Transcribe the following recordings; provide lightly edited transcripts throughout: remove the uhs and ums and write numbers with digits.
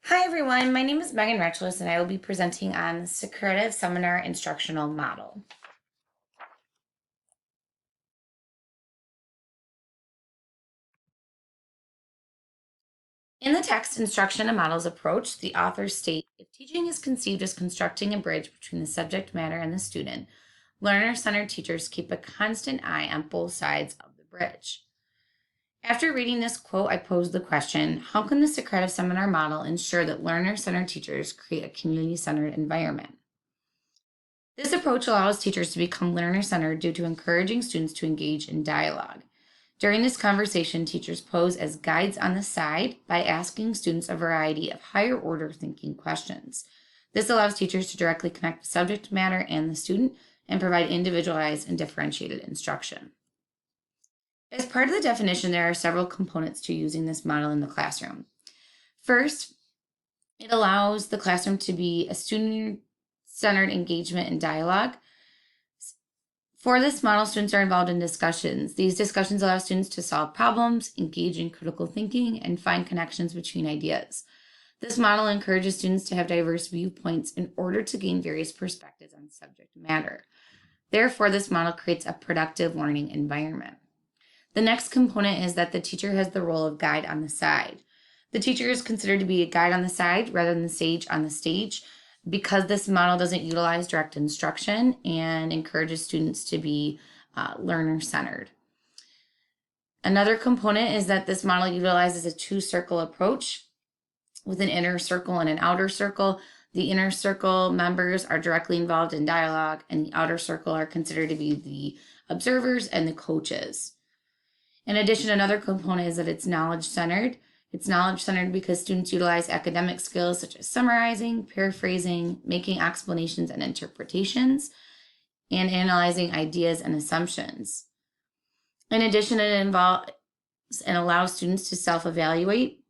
Hi everyone, my name is Megan Retchless and I will be presenting on the Socrative Seminar Instructional Model. In the text Instruction and Models approach, the authors state, if teaching is conceived as constructing a bridge between the subject matter and the student, learner-centered teachers keep a constant eye on both sides of the bridge. After reading this quote, I posed the question, how can the Socrative Seminar Model ensure that learner-centered teachers create a community-centered environment? This approach allows teachers to become learner-centered due to encouraging students to engage in dialogue. During this conversation, teachers pose as guides on the side by asking students a variety of higher-order thinking questions. This allows teachers to directly connect the subject matter and the student and provide individualized and differentiated instruction. As part of the definition, there are several components to using this model in the classroom. First, it allows the classroom to be a student-centered engagement and dialogue. For this model, students are involved in discussions. These discussions allow students to solve problems, engage in critical thinking, and find connections between ideas. This model encourages students to have diverse viewpoints in order to gain various perspectives on subject matter. Therefore, this model creates a productive learning environment. The next component is that the teacher has the role of guide on the side. The teacher is considered to be a guide on the side rather than the sage on the stage, because this model doesn't utilize direct instruction and encourages students to be learner-centered. Another component is that this model utilizes a two-circle approach with an inner circle and an outer circle. The inner circle members are directly involved in dialogue, and the outer circle are considered to be the observers and the coaches. In addition, another component is that it's knowledge-centered. It's knowledge-centered because students utilize academic skills such as summarizing, paraphrasing, making explanations and interpretations, and analyzing ideas and assumptions. In addition, it involves and allows students to self-evaluate.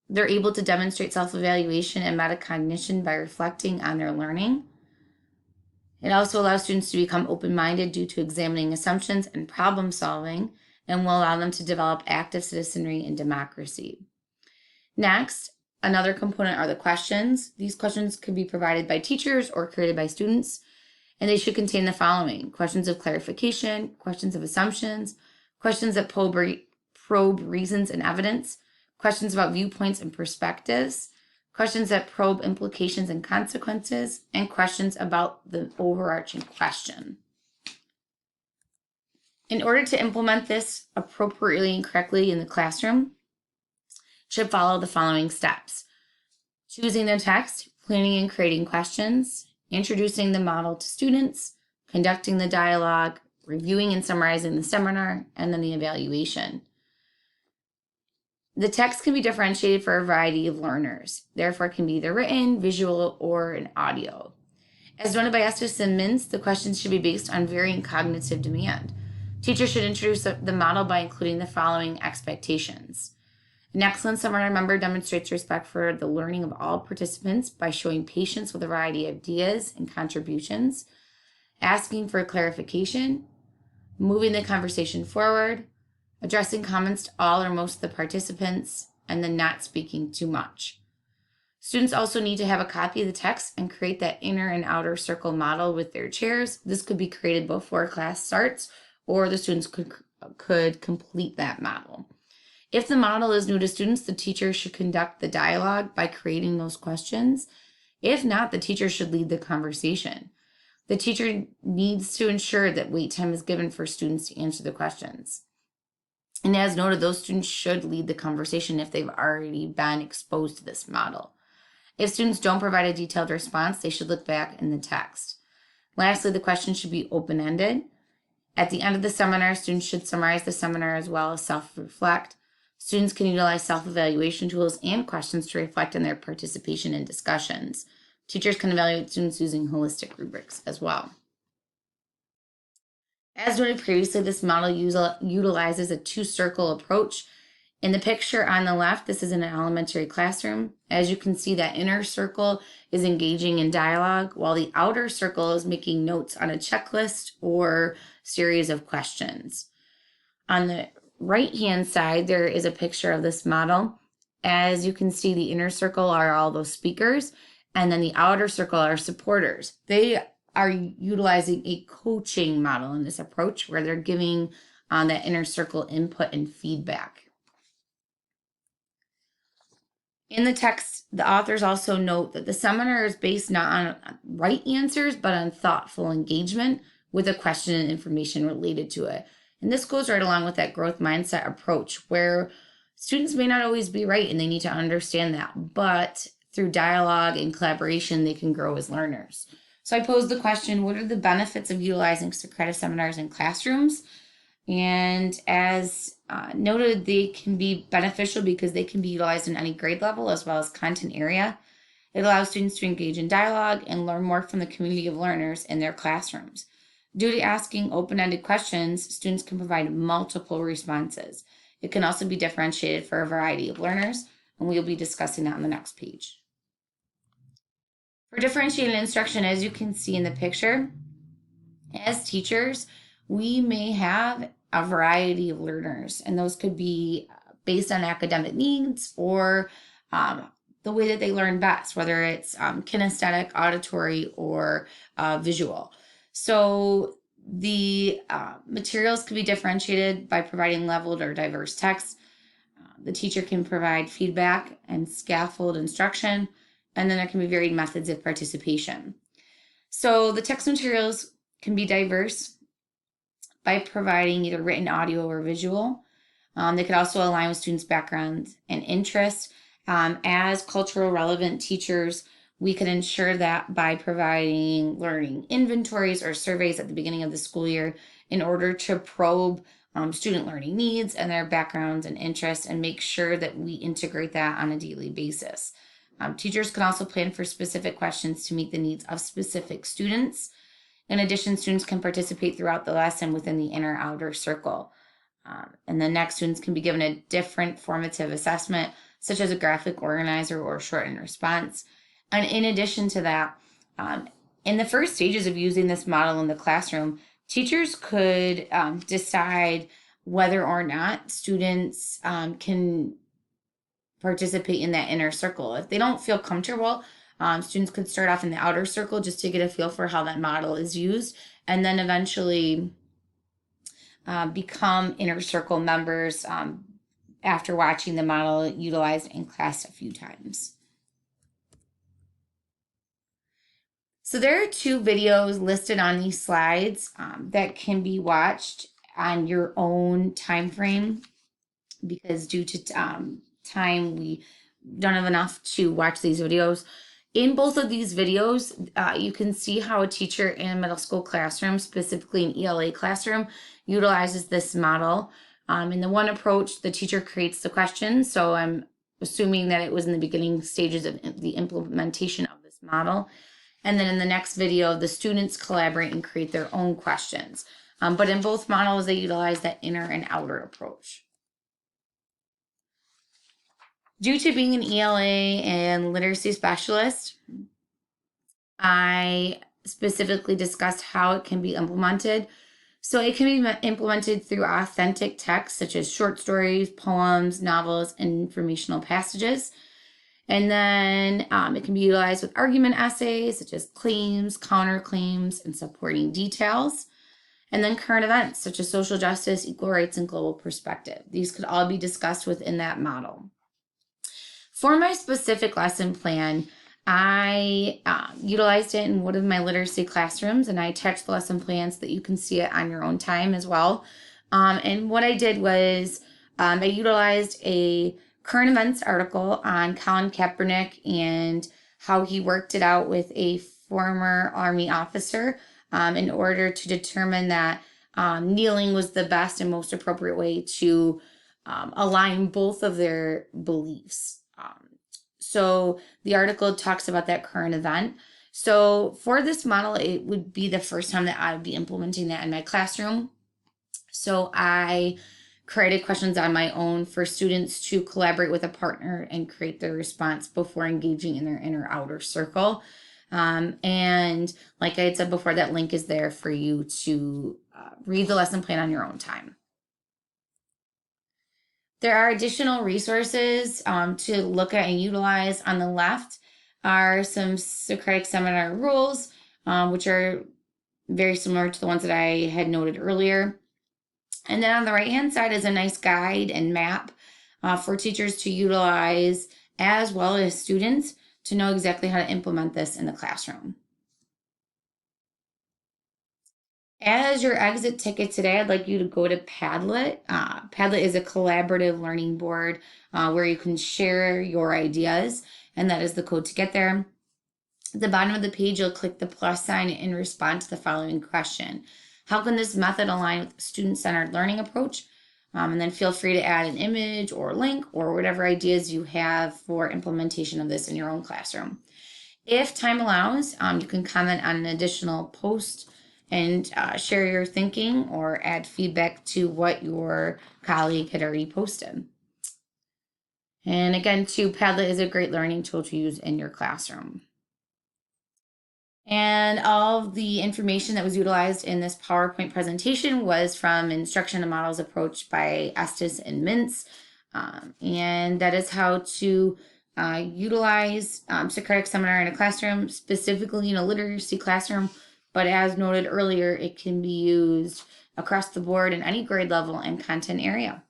They're able to demonstrate self-evaluation and metacognition by reflecting on their learning. It also allows students to become open-minded due to examining assumptions and problem solving, and will allow them to develop active citizenry and democracy. Next, another component are the questions. These questions can be provided by teachers or created by students, and they should contain the following: questions of clarification, questions of assumptions, questions that probe reasons and evidence, questions about viewpoints and perspectives, questions that probe implications and consequences, and questions about the overarching question. In order to implement this appropriately and correctly in the classroom, should follow the following steps: choosing the text, planning and creating questions, introducing the model to students, conducting the dialogue, reviewing and summarizing the seminar, and then the evaluation. The text can be differentiated for a variety of learners. Therefore, it can be either written, visual, or an audio. As noted by Esther Simmons, the questions should be based on varying cognitive demand. Teachers should introduce the model by including the following expectations. An excellent seminar member demonstrates respect for the learning of all participants by showing patience with a variety of ideas and contributions, asking for clarification, moving the conversation forward, addressing comments to all or most of the participants, and then not speaking too much. Students also need to have a copy of the text and create that inner and outer circle model with their chairs. This could be created before class starts, or the students could complete that model. If the model is new to students, the teacher should conduct the dialogue by creating those questions. If not, the teacher should lead the conversation. The teacher needs to ensure that wait time is given for students to answer the questions. And as noted, those students should lead the conversation if they've already been exposed to this model. If students don't provide a detailed response, they should look back in the text. Lastly, the question should be open-ended. At the end of the seminar, students should summarize the seminar as well as self-reflect. Students can utilize self-evaluation tools and questions to reflect on their participation in discussions. Teachers can evaluate students using holistic rubrics as well. As noted previously, this model utilizes a two-circle approach. In the picture on the left, this is in an elementary classroom. As you can see, that inner circle is engaging in dialogue, while the outer circle is making notes on a checklist or series of questions. On the right-hand side, there is a picture of this model. As you can see, the inner circle are all those speakers, and then the outer circle are supporters. They are utilizing a coaching model in this approach where they're giving that inner circle input and feedback. In the text, the authors also note that the seminar is based not on right answers, but on thoughtful engagement with a question and information related to it. And this goes right along with that growth mindset approach where students may not always be right and they need to understand that, but through dialogue and collaboration, they can grow as learners. So I posed the question, what are the benefits of utilizing Socrative seminars in classrooms? And as noted, they can be beneficial because they can be utilized in any grade level as well as content area. It allows students to engage in dialogue and learn more from the community of learners in their classrooms. Due to asking open-ended questions, students can provide multiple responses. It can also be differentiated for a variety of learners, and we'll be discussing that on the next page. For differentiated instruction, as you can see in the picture, as teachers, we may have a variety of learners, and those could be based on academic needs or the way that they learn best, whether it's kinesthetic, auditory, or visual. So the materials can be differentiated by providing leveled or diverse text. The teacher can provide feedback and scaffold instruction, and then there can be varied methods of participation. So the text materials can be diverse by providing either written, audio, or visual. They could also align with students' backgrounds and interests. As cultural relevant teachers, we can ensure that by providing learning inventories or surveys at the beginning of the school year in order to probe student learning needs and their backgrounds and interests and make sure that we integrate that on a daily basis. Teachers can also plan for specific questions to meet the needs of specific students. In addition, students can participate throughout the lesson within the inner outer circle. And the next, students can be given a different formative assessment, such as a graphic organizer or shortened response. And in addition to that, in the first stages of using this model in the classroom, teachers could decide whether or not students can participate in that inner circle. If they don't feel comfortable, students could start off in the outer circle just to get a feel for how that model is used, and then eventually become inner circle members after watching the model utilized in class a few times. So there are 2 videos listed on these slides that can be watched on your own time frame, because due to time, we don't have enough to watch these videos. In both of these videos, you can see how a teacher in a middle school classroom, specifically an ELA classroom, utilizes this model. In the one approach, the teacher creates the question. So I'm assuming that it was in the beginning stages of the implementation of this model. And then in the next video, the students collaborate and create their own questions. But in both models, they utilize that inner and outer approach. Due to being an ELA and literacy specialist, I specifically discussed how it can be implemented. So it can be implemented through authentic texts such as short stories, poems, novels, and informational passages. And then it can be utilized with argument essays such as claims, counterclaims, and supporting details. And then current events such as social justice, equal rights, and global perspective. These could all be discussed within that model. For my specific lesson plan, I utilized it in one of my literacy classrooms, and I attached the lesson plan so that you can see it on your own time as well. And what I did was I utilized a current events article on Colin Kaepernick and how he worked it out with a former Army officer in order to determine that kneeling was the best and most appropriate way to align both of their beliefs. So the article talks about that current event. So for this model, it would be the first time that I would be implementing that in my classroom. So I created questions on my own for students to collaborate with a partner and create their response before engaging in their inner outer circle. And like I had said before, that link is there for you to read the lesson plan on your own time. There are additional resources to look at and utilize. On the left are some Socratic seminar rules, which are very similar to the ones that I had noted earlier. And then on the right hand side is a nice guide and map for teachers to utilize as well as students to know exactly how to implement this in the classroom. As your exit ticket today, I'd like you to go to Padlet. Padlet is a collaborative learning board where you can share your ideas, and that is the code to get there. At the bottom of the page, you'll click the plus sign and respond to the following question. How can this method align with the student-centered learning approach? And then feel free to add an image or link or whatever ideas you have for implementation of this in your own classroom. If time allows, you can comment on an additional post and share your thinking or add feedback to what your colleague had already posted. And again, too, Padlet is a great learning tool to use in your classroom. And all of the information that was utilized in this PowerPoint presentation was from Instruction and Models Approach by Estes and Mintz. And that is how to utilize Socratic Seminar in a classroom, specifically in a literacy classroom. But as noted earlier, it can be used across the board in any grade level and content area.